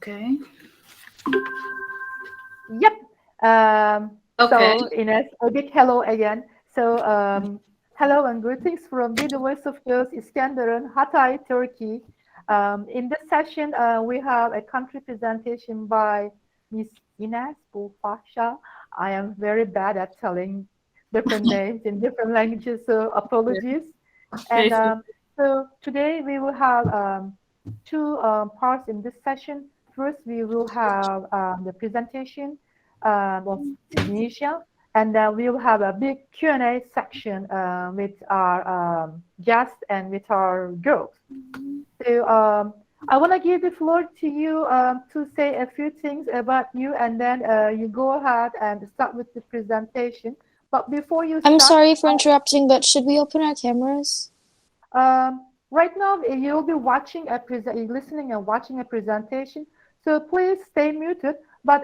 Okay. Yep. Okay. So Ines, a big hello again. So hello and greetings from the Voice of Girls, Iskenderun, Hatay, Turkey. In this session, we have a country presentation by Miss Ines Boufahja. I am very bad at telling different names in different languages, so apologies. And Okay. so today we will have two parts in this session. First, we will have the presentation of Tunisia, and then we will have a big Q&A section with our guests and with our girls. So I want to give the floor to you to say a few things about you, and then you go ahead and start with the presentation. But before you I'm start, sorry for interrupting, but should we open our cameras? right now, you'll be watching listening and watching a presentation. So please stay muted. But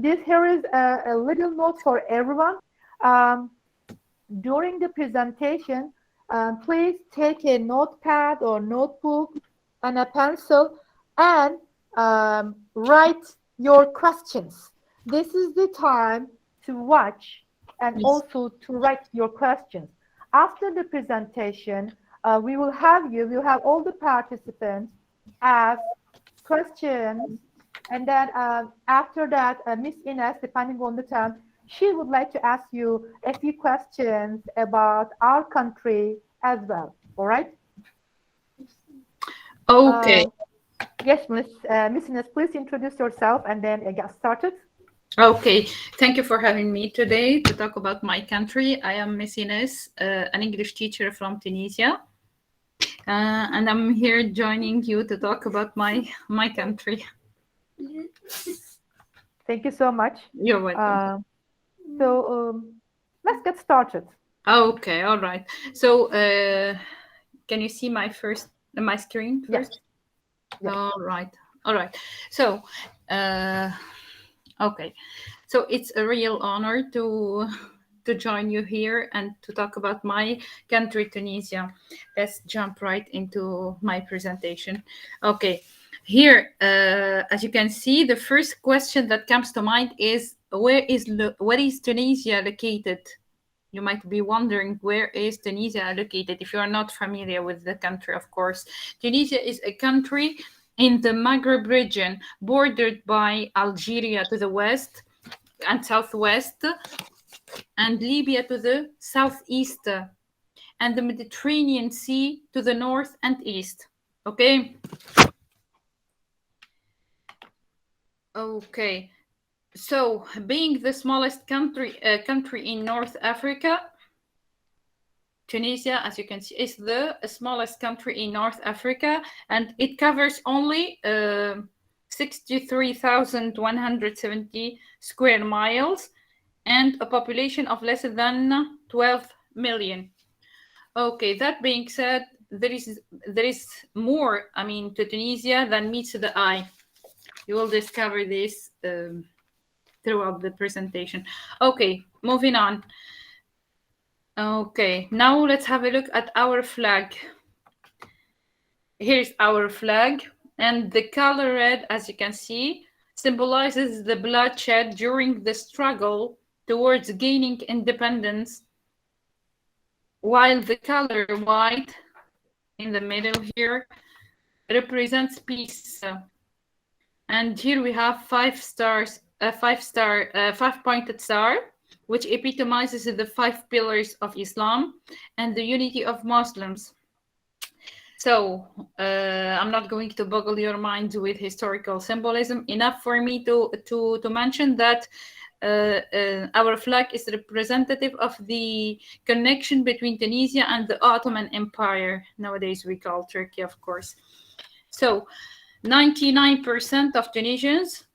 this here is a little note for everyone. Um, During the presentation, please take a notepad or notebook and a pencil and write your questions. This is the time to watch and also to write your questions. After the presentation, we'll have all the participants ask questions, and then after that, Miss Ines, depending on the time, she would like to ask you a few questions about our country as well. All right? Okay. Uh, yes, Miss Ines, please introduce yourself and then get started. Okay. Thank you for having me today to talk about my country. I am Miss Ines, an English teacher from Tunisia, and I'm here joining you to talk about my country. Thank you so much. You're welcome. Uh, so let's get started. Okay. All right. So, can you see my screen Yes, first? yes. All right. All right. So, uh, okay. So it's a real honor to join you here and to talk about my country, Tunisia. Let's jump right into my presentation. Okay. Here, as you can see, the first question that comes to mind is where is Tunisia located? You might be wondering, where is Tunisia located if you are not familiar with the country, of course. Tunisia is a country in the Maghreb region, bordered by Algeria to the west and southwest, and Libya to the southeast, and the Mediterranean Sea to the north and east. Okay? Okay. So, being the smallest country in North Africa, Tunisia, as you can see, is the smallest country in North Africa, and it covers only 63,170 square miles and a population of less than 12 million. Okay, that being said, there is more, I mean, to Tunisia than meets the eye. You will discover this throughout the presentation. Okay, moving on. Okay, now let's have a look at our flag. Here's our flag, and the color red, as you can see, symbolizes the bloodshed during the struggle towards gaining independence, while the color white in the middle here represents peace. And here we have five-pointed star, which epitomizes the five pillars of Islam and the unity of Muslims. So I'm not going to boggle your mind with historical symbolism. Enough for me to mention that our flag is representative of the connection between Tunisia and the Ottoman Empire. Nowadays we call Turkey, of course. So 99% of Tunisians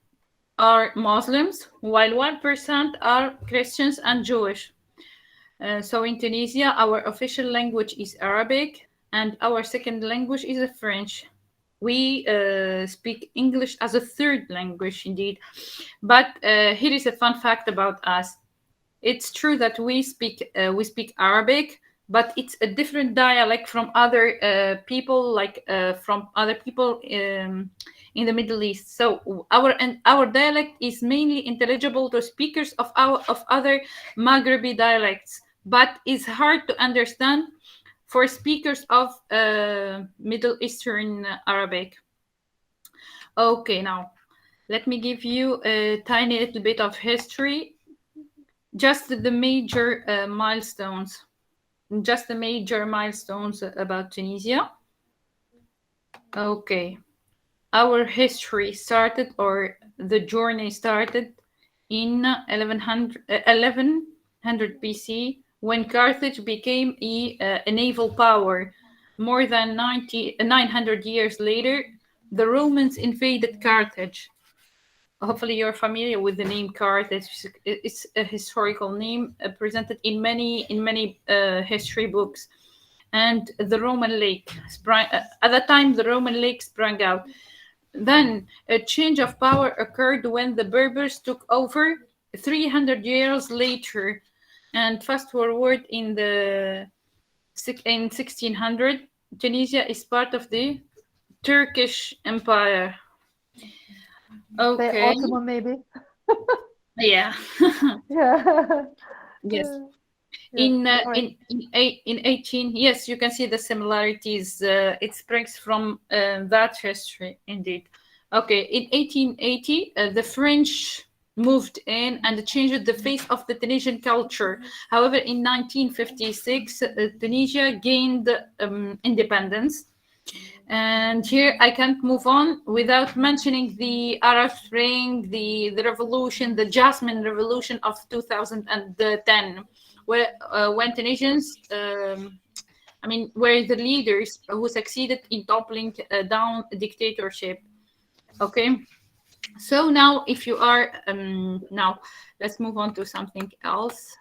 are Muslims, while 1% are Christians and Jewish. So in Tunisia, our official language is Arabic, and our second language is French. We speak English as a third language, indeed. But here is a fun fact about us. It's true that we speak Arabic, but it's a different dialect from other people, like from other people in the Middle East. So our dialect is mainly intelligible to speakers of other Maghrebi dialects, but is hard to understand for speakers of Middle Eastern Arabic. Okay, now let me give you a tiny little bit of history, just the major milestones. Just the major milestones about Tunisia. Okay. Our history started, or the journey started, in 1100 BC, when Carthage became a naval power. More than 900 years later, the Romans invaded Carthage. Hopefully, you're familiar with the name Carthage. It's a historical name presented in many history books. And the Roman lake sprang at that time. The Roman lake sprang out. Then a change of power occurred when the Berbers took over 300 years later. And fast forward in 1600, Tunisia is part of the Turkish Empire. The Okay. Ottoman maybe. Yeah. Yeah. Yes. Yeah. In 18, yes, you can see the similarities. It springs from that history, indeed. Okay, in 1880, the French moved in and changed the face of the Tunisian culture. However, in 1956, Tunisia gained independence. And here I can't move on without mentioning the Arab Spring, the revolution, the Jasmine Revolution of 2010, where when Tunisians, were the leaders who succeeded in toppling down a dictatorship. Okay, so now if you are now, let's move on to something else.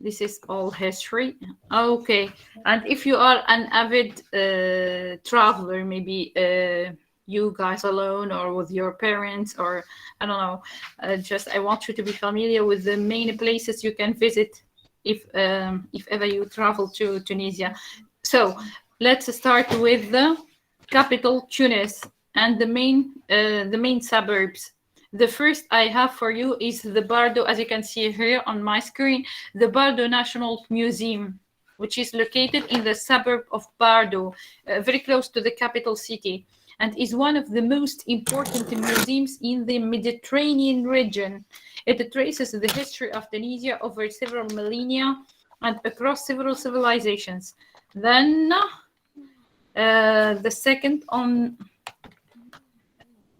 This is all history. Okay, and if you are an avid traveler, maybe you guys alone or with your parents, or I don't know, just I want you to be familiar with the main places you can visit if ever you travel to Tunisia. So let's start with the capital, Tunis, and the main suburbs. The first I have for you is the Bardo, as you can see here on my screen, the Bardo National Museum, which is located in the suburb of Bardo, very close to the capital city, and is one of the most important museums in the Mediterranean region. It traces the history of Tunisia over several millennia and across several civilizations. Then the second on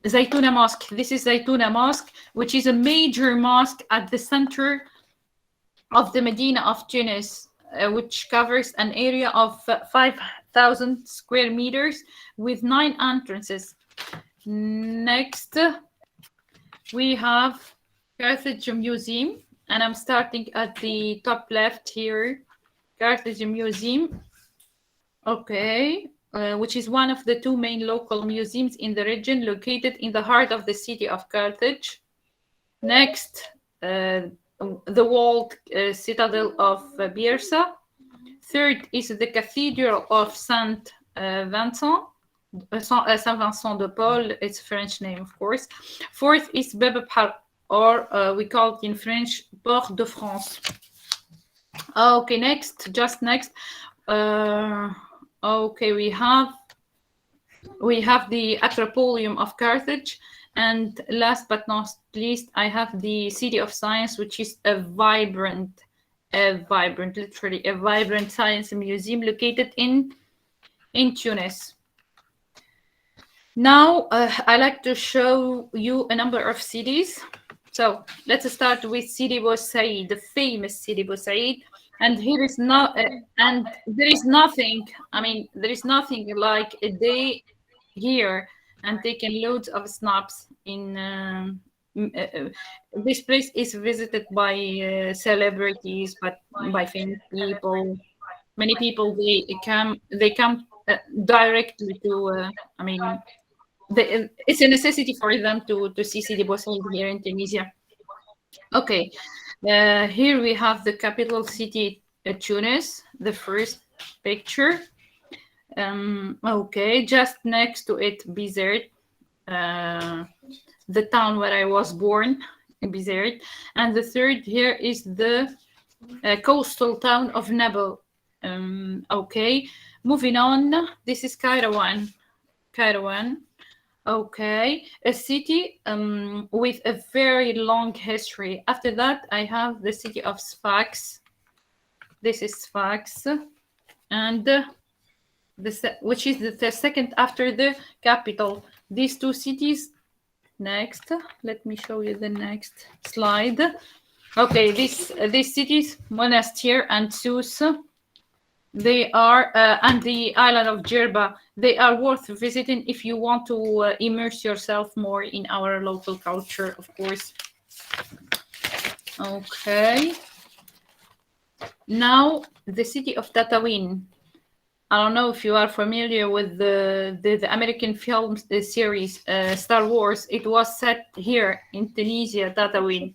Zaytuna Mosque. This is Zaytuna Mosque, which is a major mosque at the center of the Medina of Tunis, which covers an area of 5,000 square meters with 9 entrances. Next, we have Carthage Museum, and I'm starting at the top left here. Carthage Museum. Okay. Which is one of the 2 main local museums in the region, located in the heart of the city of Carthage. Next, the walled citadel of Biersa. Third is the Cathedral of Saint Vincent, Saint Vincent de Paul, it's a French name, of course. Fourth is Bab Bahar, or we call it in French, Port de France. Okay, next. Okay, we have the Acropolium of Carthage, and last but not least, I have the City of Science, which is literally a vibrant science museum located in Tunis. Now, I like to show you a number of cities. So let's start with Sidi Bou Said, the famous Sidi Bou Said. And there is nothing. There is nothing like a day here and taking loads of snaps in. This place is visited by celebrities, but by famous people. Many people they come directly to. It's a necessity for them to see Sidi Bou Said here in Tunisia. Okay. Here we have the capital city, Tunis, the first picture. Okay, just next to it, Bizerte, the town where I was born, Bizerte. And the third here is the coastal town of Nebo. Okay, moving on. This is Kairouan. Kairouan. Okay, a city with a very long history. After that, I have the city of Sfax. This is Sfax, and which is the second after the capital. These two cities. Next, let me show you the next slide. Okay, these cities, Monastir and Sus, they are, and the island of Jerba, they are worth visiting if you want to immerse yourself more in our local culture, of course. Okay. Now, the city of Tatooine. I don't know if you are familiar with the American film series Star Wars. It was set here in Tunisia, Tatooine,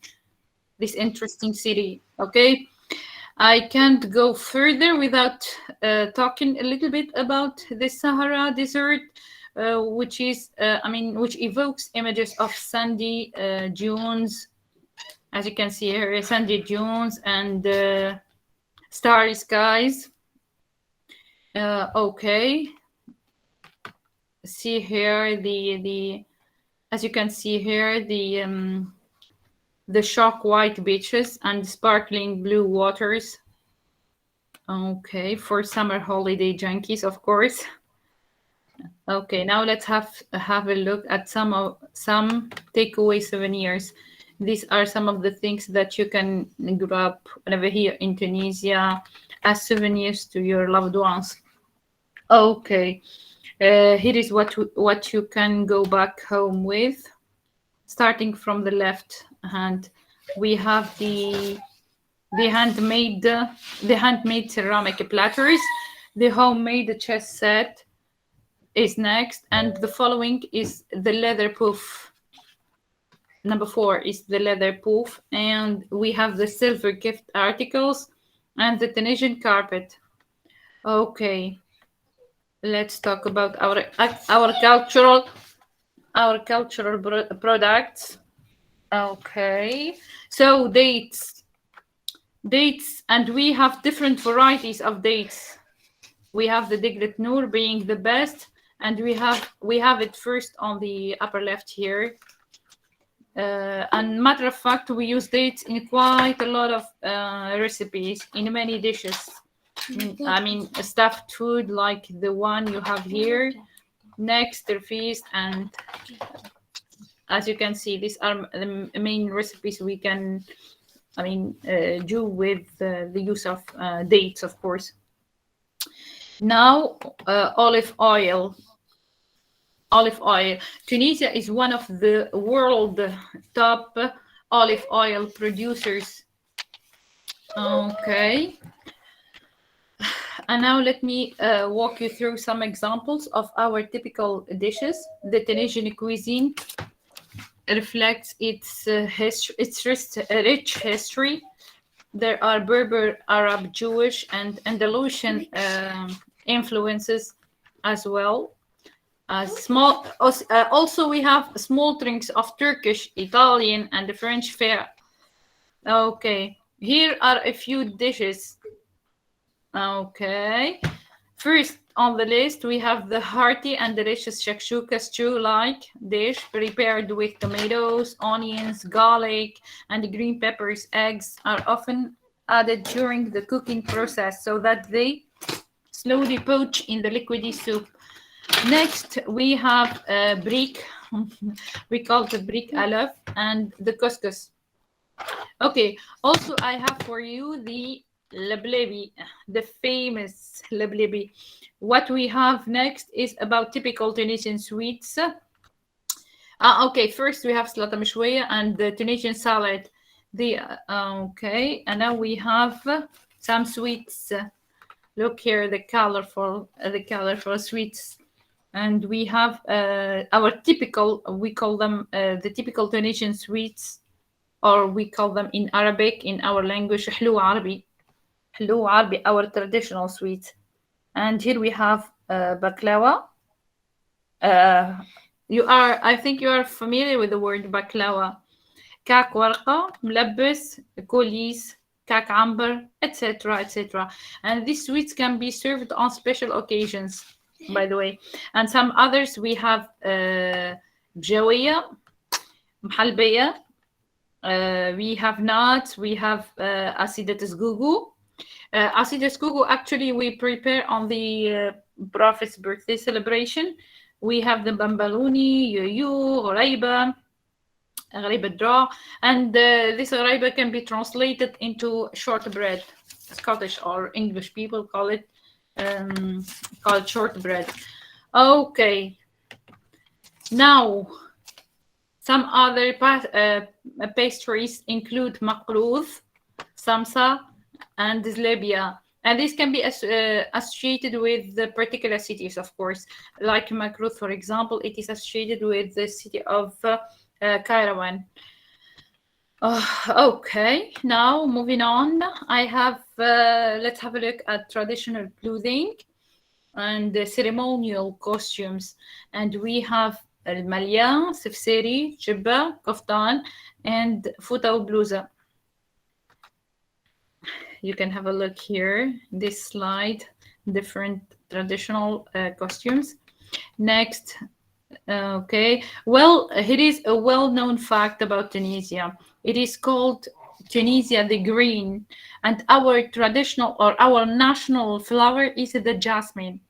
this interesting city. Okay, I can't go further without talking a little bit about the Sahara Desert, which is, which evokes images of sandy dunes, as you can see here, sandy dunes and starry skies. Okay. See here the as you can see here the chalk white beaches and sparkling blue waters. Okay, for summer holiday junkies, of course. Okay, now let's have a look at some takeaway souvenirs. These are some of the things that you can grab whenever here in Tunisia as souvenirs to your loved ones. Okay, here is what you can go back home with. Starting from the left hand, we have the handmade ceramic platters. The homemade chess set is next, and the following is the leather poof. Number 4 is the leather poof, and we have the silver gift articles and the Tunisian carpet. Okay. Let's talk about our cultural products. Okay, so dates, and we have different varieties of dates. We have the Diglet Noor being the best, and we have it first on the upper left here. And matter of fact, we use dates in quite a lot of recipes in many dishes. I mean, stuffed food like the one you have here, next the feast, and as you can see, these are the main recipes we can, do with the use of dates, of course. Now, olive oil. Olive oil. Tunisia is one of the world top olive oil producers. Okay. And now let me walk you through some examples of our typical dishes. The Tunisian cuisine reflects its rich history. There are Berber, Arab, Jewish, and Andalusian influences as well. Also, we have small drinks of Turkish, Italian, and the French fare. Okay, here are a few dishes. Okay, first on the list we have the hearty and delicious shakshuka stew-like dish prepared with tomatoes, onions, garlic, and green peppers. Eggs are often added during the cooking process so that they slowly poach in the liquidy soup. Next we have brick, we call the brick alaf, and the couscous. Okay, also I have for you the leblebi, the famous leblebi. What we have next is about typical Tunisian sweets. Okay, first we have salata mishwiya and the Tunisian salad. Okay, and now we have some sweets. Look here, the colorful sweets. And we have our typical, we call them the typical Tunisian sweets, or we call them in Arabic, in our language, حلو عربي. Hello Arabi, our traditional sweet. And here we have baklawa. Uh, I think you are familiar with the word baklawa. كعك ورقة ملبس كوليس كعك عنبر etc etc, and these sweets can be served on special occasions, by the way. And some others we have بجوية محلبية, we have nuts, we have asidatus gugu. Asidatus gugu actually we prepare on the Prophet's birthday celebration. We have the bambaluni, yuyu, غريبة, غريبة draw, and this غريبة can be translated into shortbread. Scottish or English people call it shortbread. Okay, now some other pastries include مقروض, samsa, and zlebia. And this can be associated with the particular cities, of course. Like Makrut, for example, it is associated with the city of Kairouan. Okay, now moving on, I have let's have a look at traditional clothing and the ceremonial costumes. And we have المالية, سفسيري, جبة, كفتان, and فوطة وبلوزة. You can have a look here, this slide, different traditional costumes. Next, okay, well, here is a well-known fact about Tunisia. It is called Tunisia the green, and our traditional or our national flower is the jasmine.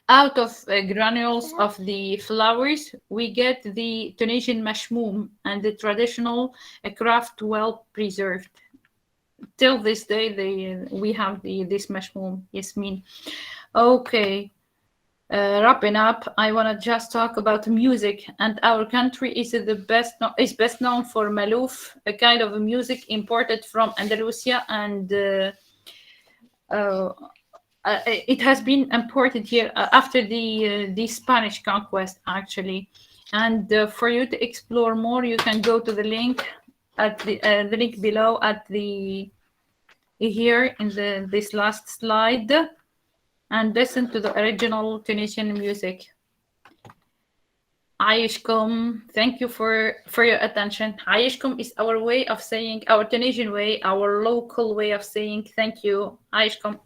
Out of granules of the flowers, we get the Tunisian mashmoum and the traditional craft well preserved. Till this day, we have this mashmoum, yasmin. Okay, wrapping up, I want to just talk about music. And our country is best known for malouf, a kind of music imported from Andalusia, and it has been imported here after the Spanish conquest, actually. And for you to explore more, you can go to the link at the link below at the here in this last slide and listen to the original Tunisian music. Aishkum, thank you for your attention. Aishkum is our way of saying, our Tunisian way, our local way of saying thank you. Aishkum.